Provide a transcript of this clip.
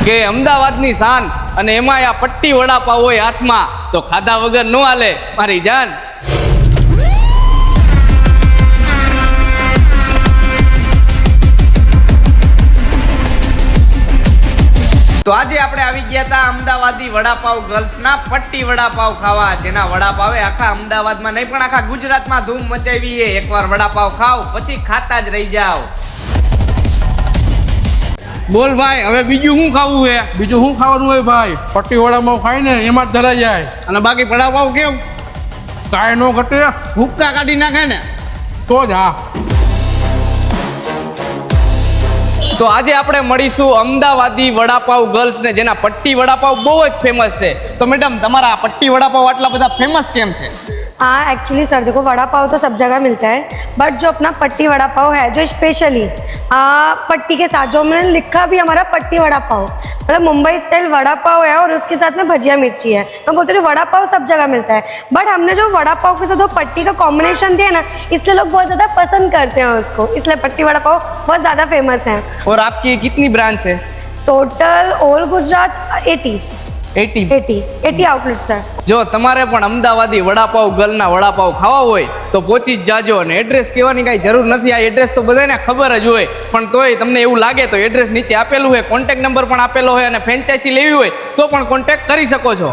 કે અમદાવાદની શાન અને એમાંય આ પટ્ટી વડાપાવ હોય હાથમાં તો ખાધા વગર ન હાલે મારી જાન. તો આજે આપણે આવી ગયા હતા અમદાવાદી વડાપાવ ગર્લ્સના પટ્ટી વડાપાવ ખાવા, જેના વડાપાવે આખા અમદાવાદમાં નહીં પણ આખા ગુજરાતમાં ધૂમ મચાવી છે. એકવાર વડાપાવ ખાવ પછી ખાતા જ રહી જાવ. બોલ ભાઈ, હવે બીજું શું ખાવું છે? બીજું શું ખાવાનું હોય ભાઈ? પટ્ટી વડાપાવ ખાય ને એમાં જ ધરાઈ જાય. અને બાકી વડાપાવ કેમ કાંઈ નો ઘટે, હુક્કા કાઢી નાખે ને તો જ. હા, તો આજે આપણે મળીશું અમદાવાદી વડાપાવ ગર્લ્સ ને, જેના પટ્ટી વડાપાવ બહુ જ ફેમસ છે. તો મેડમ, તમારા પટ્ટી वड़ापाव आटला बड़ा फेमस केम छे? हाँ, एक्चुअली सर देखो, वड़ा पाव तो सब जगह मिलता है, बट जो अपना पट्टी वड़ा पाव है जो स्पेशली पट्टी के साथ जो हमने लिखा भी हमारा पट्टी वड़ा पाव, मतलब मुंबई स्टाइल वड़ा पाव है और उसके साथ में भजिया मिर्ची है. मैं बोलती हूँ वड़ा पाव सब जगह मिलता है, बट हमने जो वड़ा पाव के साथ वो पट्टी का कॉम्बिनेशन दिया ना, इसलिए लोग बहुत ज़्यादा पसंद करते हैं उसको, इसलिए पट्टी वड़ा पाव बहुत ज़्यादा फेमस है. और आपकी कितनी ब्रांच है? टोटल ऑल गुजरात 80 आउटलेट्स है. जो तमारे पण अमदावादी वड़ापाव गर्लना वड़ापाव खावा होय तो पહોંચી જ જાજો. અને એડ્રેસ કહેવાની કાંઈ જરૂર નથી, આ એડ્રેસ તો બધાને ખબર જ હોય, પણ તોય તમને એવું લાગે તો એડ્રેસ નીચે આપેલું હોય, કોન્ટેક્ટ નંબર પણ આપેલો હોય, અને ફ્રેન્ચાઇઝી લેવી હોય તો પણ કોન્ટેક્ટ કરી શકો છો.